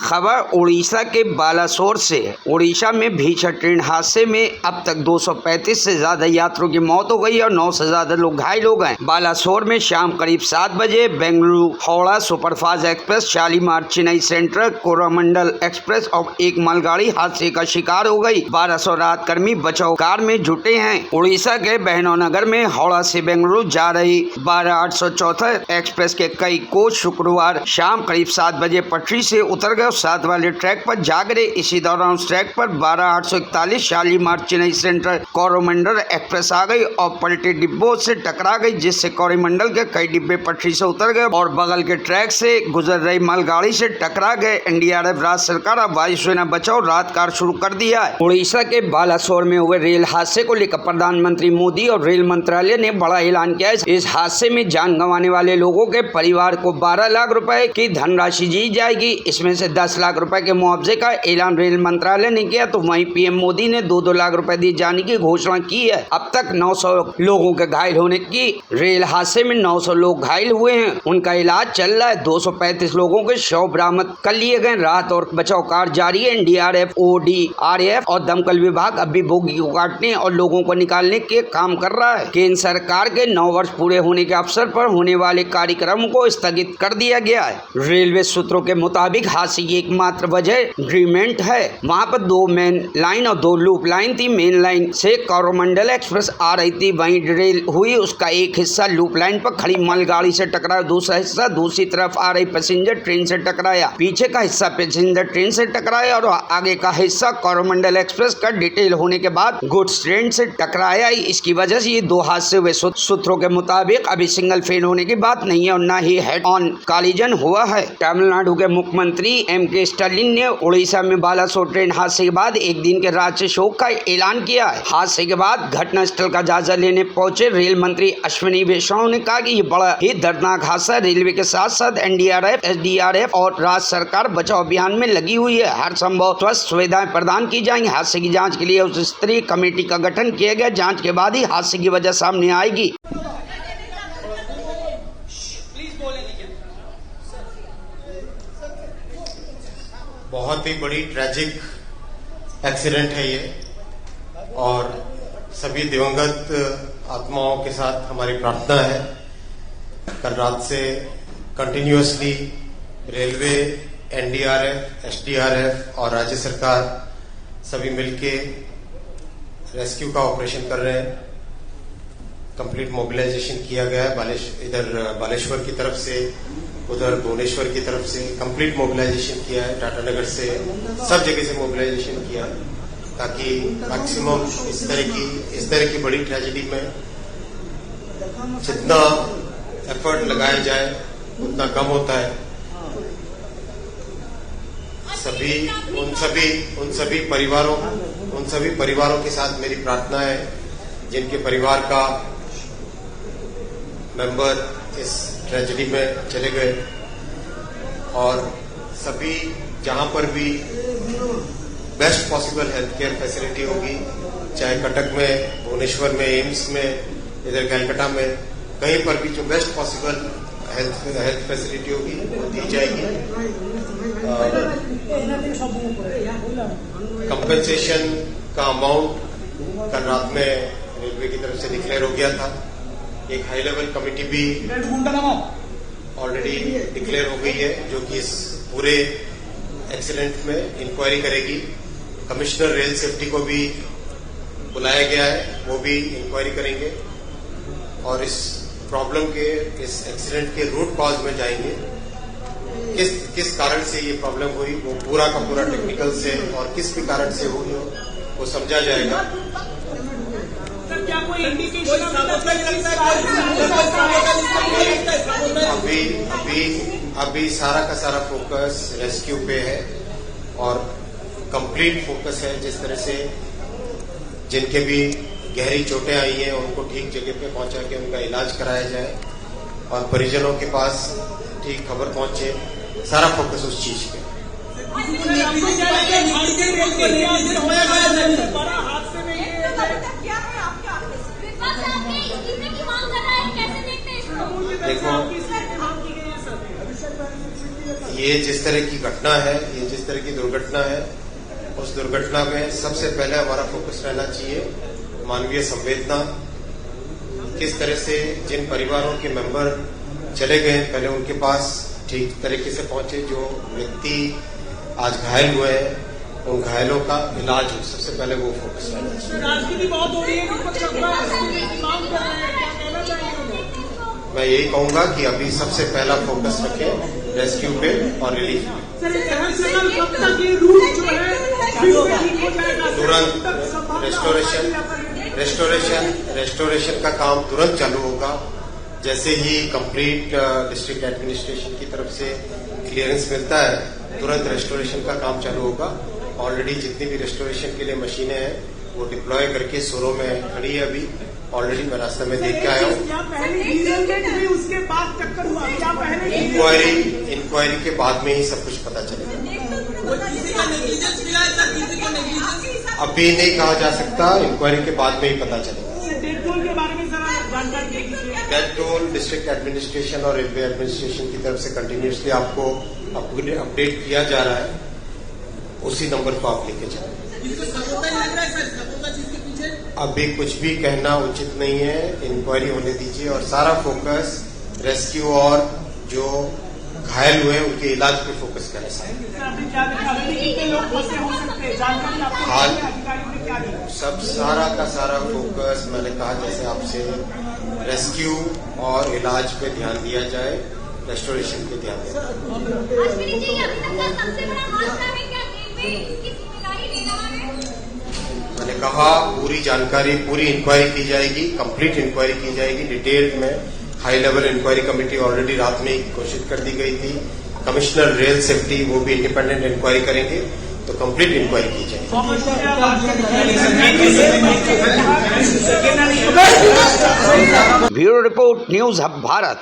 खबर उड़ीसा के बालासोर से। उड़ीसा में भीषण ट्रेन हादसे में अब तक 235 से ज्यादा यात्रियों की मौत हो गई और 9 से ज्यादा लोग घायल हो गए। बालासोर में शाम करीब 7 बजे Bengaluru Howrah superfast express, Shalimar Chennai central Coromandel express और एक मालगाड़ी हादसे का शिकार हो गई। 1200 राहत कर्मी बचाव कार्य में जुटे हैं। उड़ीसा के बहनोनगर में हावड़ा से बेंगलुरु जा रही 12804 एक्सप्रेस के कई कोच शुक्रवार शाम करीब 7 बजे पटरी से उतर गए और 7 वाले ट्रैक पर जा गिरे। इसी दौरान उस ट्रैक पर 12841 शालीमार चेन्नई सेंट्रल कोरोमंडल एक्सप्रेस आ गई और पलटे डिब्बों से टकरा गई, जिससे कोरोमंडल के कई डिब्बे पटरी से उतर गए और बगल के ट्रैक से गुजर रही मालगाड़ी से टकरा गए। एनडीआरएफ, राज्य सरकार और वायुसेना बचाव राहत कार्य शुरू कर दिया है। उड़ीसा के बालासोर में हुए रेल हादसे को लेकर प्रधानमंत्री मोदी और रेल मंत्रालय ने बड़ा ऐलान किया है। इस हादसे में जान गंवाने वाले लोगों के परिवार को 12 लाख रुपए की धनराशि दी जाएगी। इसमें से 10 लाख रुपए के मुआवजे का ऐलान रेल मंत्रालय ने किया, तो वहीं पीएम मोदी ने 2-2 लाख रुपए दिए जाने की घोषणा की है। अब तक 900 लोगों के घायल होने की, रेल हादसे में 900 लोग घायल हुए हैं, उनका इलाज चल रहा है। 235 लोगों के शव बरामद कर लिए गए। राहत और बचाव कार्य जारी है। एनडीआरएफ, ओडीआरएफ और दमकल विभाग अभी बोगी को काटने और लोगों को निकालने के काम कर रहा है। केंद्र सरकार के 9 वर्ष पूरे होने के अवसर पर होने वाले कार्यक्रम को स्थगित कर दिया गया है। रेलवे सूत्रों के मुताबिक हादसे की एकमात्र वजह ड्रीमेंट है। वहां पर 2 मेन लाइन और 2 लूप लाइन थी। मेन लाइन से कोरोमंडल एक्सप्रेस आ रही थी, वहीं डिरेल हुई। उसका एक हिस्सा लूप लाइन पर खड़ी मालगाड़ी से टकराया, दूसरा हिस्सा दूसरी तरफ आ रही पैसेंजर ट्रेन से टकराया। पीछे का हिस्सा पैसेंजर ट्रेन से टकराया और आगे का हिस्सा कोरोमंडल एक्सप्रेस का डिटेल होने के बाद गुड्स ट्रेन से टकराया। इसकी वजह से ये 2 हादसे हुए। सूत्रों के मुताबिक अभी सिंगल फेल होने की बात नहीं है और न ही हेड ऑन कॉलिजन हुआ है। तमिलनाडु के मुख्यमंत्री एम.के. स्टालिन ने उड़ीसा में बालासोर ट्रेन हादसे के बाद एक दिन के राज्य शोक का ऐलान किया है। हादसे के बाद घटनास्थल का जायजा लेने पहुंचे रेल मंत्री अश्विनी वैष्णव ने कहा कि ये बड़ा ही दर्दनाक हादसा। रेलवे के साथ साथ एनडीआरएफ, एसडीआरएफ और राज्य सरकार बचाव अभियान में लगी हुई है। हर संभव स्वास्थ्य सुविधाएं प्रदान की जाएंगी। हादसे की जाँच के लिए उच्च स्तरीय कमेटी का गठन किया गया। जाँच के बाद ही हादसे की वजह सामने आएगी। बहुत ही बड़ी ट्रैजिक एक्सीडेंट है ये, और सभी दिवंगत आत्माओं के साथ हमारी प्रार्थना है। कल रात से कंटिन्यूअसली रेलवे, एनडीआरएफ, एसडीआरएफ और राज्य सरकार सभी मिलके रेस्क्यू का ऑपरेशन कर रहे हैं। कंप्लीट मोबिलाइजेशन किया गया है। इधर बालेश्वर की तरफ से, उधर भुवनेश्वर की तरफ से कंप्लीट मोबिलाइजेशन किया है। टाटानगर से, सब जगह से मोबिलाइजेशन किया है, ताकि मैक्सिमम इस तरह की बड़ी ट्रेजेडी में जितना एफर्ट लगाया जाए उतना कम होता है। उन सभी परिवारों के साथ मेरी प्रार्थना है जिनके परिवार का मेंबर इस ट्रेजेडी में चले गए, और सभी जहां पर भी best possible health care facility होगी, चाहे कटक में, भुवनेश्वर में, एम्स में, इधर कलकत्ता में, कहीं पर भी जो बेस्ट पॉसिबल हेल्थ फैसिलिटी होगी वो दी जाएगी। कंपेंसेशन का अमाउंट कल रात में रेलवे की तरफ से डिक्लेयर हो गया था। एक हाई लेवल कमेटी भी ऑलरेडी डिक्लेयर हो गई है, जो कि इस पूरे एक्सीडेंट में इंक्वायरी करेगी। कमिश्नर रेल सेफ्टी को भी बुलाया गया है, वो भी इंक्वायरी करेंगे और इस प्रॉब्लम के, इस एक्सीडेंट के रूट कॉज में जाएंगे। किस कारण से ये प्रॉब्लम हुई, वो पूरा का पूरा टेक्निकल से और किस भी कारण से हुई हो वो समझा जाएगा। क्या कोई इंडिकेशन अभी सारा का सारा फोकस रेस्क्यू पे है और कंप्लीट फोकस है जिस तरह से जिनके भी गहरी चोटें आई हैं उनको ठीक जगह पे पहुंचा के उनका इलाज कराया जाए और परिजनों के पास ठीक खबर पहुंचे। सारा फोकस उस चीज पे। देखो, ये जिस तरह की घटना है, ये जिस तरह की दुर्घटना है, उस दुर्घटना में सबसे पहले हमारा फोकस रहना चाहिए मानवीय संवेदना। किस तरह से जिन परिवारों के मेंबर चले गए पहले उनके पास ठीक तरीके से पहुंचे, जो व्यक्ति आज घायल हुए हैं उन घायलों का इलाज हो, सबसे पहले वो फोकस रहना चाहिए। राजनीति बहुत हो रही है, विपक्ष अपना मांग कर रहे हैं, क्या कहना चाहिए उन्हें? मैं यही कहूंगा कि अभी सबसे पहला फोकस रखें रेस्क्यू पे और रिलीफ पे। सर ये कहना चाहिए कब तक ये रूट जो है फिर से ठीक हो जाएगा? तुरंत रेस्टोरेशन का काम तुरंत चालू होगा। जैसे ही कंप्लीट डिस्ट्रिक्ट एडमिनिस्ट्रेशन की तरफ से क्लियरेंस मिलता है, तुरंत रेस्टोरेशन का काम चालू होगा। ऑलरेडी जितनी भी रेस्टोरेशन के लिए मशीनें हैं वो डिप्लॉय करके सोरो में खड़ी है। अभी ऑलरेडी मैं रास्ते में देख के आया हूँ। उसके बाद चक्कर हुआ, क्या पहले इंक्वायरी के बाद में ही सब कुछ पता चलेगा। अभी नहीं कहा जा सकता, इंक्वायरी के बाद में ही पता चलेगा। डेथ टोल के बारे में जरा जानकारी दे दीजिए। डेथ टोल डिस्ट्रिक्ट एडमिनिस्ट्रेशन और रेलवे एडमिनिस्ट्रेशन की तरफ से कंटिन्यूसली आपको अपडेट किया जा रहा है, उसी नंबर को आप लेके चलें। अभी कुछ भी कहना उचित नहीं है, इंक्वायरी होने दीजिए और सारा फोकस रेस्क्यू और जो घायल हुए उनके इलाज पे फोकस करें। सब सारा का सारा फोकस मैंने कहा जैसे आपसे रेस्क्यू और इलाज पे ध्यान दिया जाए, रेस्टोरेशन पे ध्यान दिया जाए। मैंने कहा पूरी जानकारी, पूरी इंक्वायरी की जाएगी, कंप्लीट इंक्वायरी की जाएगी डिटेल्ड में। High level inquiry committee already रात में ही घोषित कर दी गई थी। कमिश्नर रेल सेफ्टी वो भी इंडिपेंडेंट इंक्वायरी करेंगे, तो कंप्लीट इंक्वायरी की जाएगी। Bureau report news hub Bharat.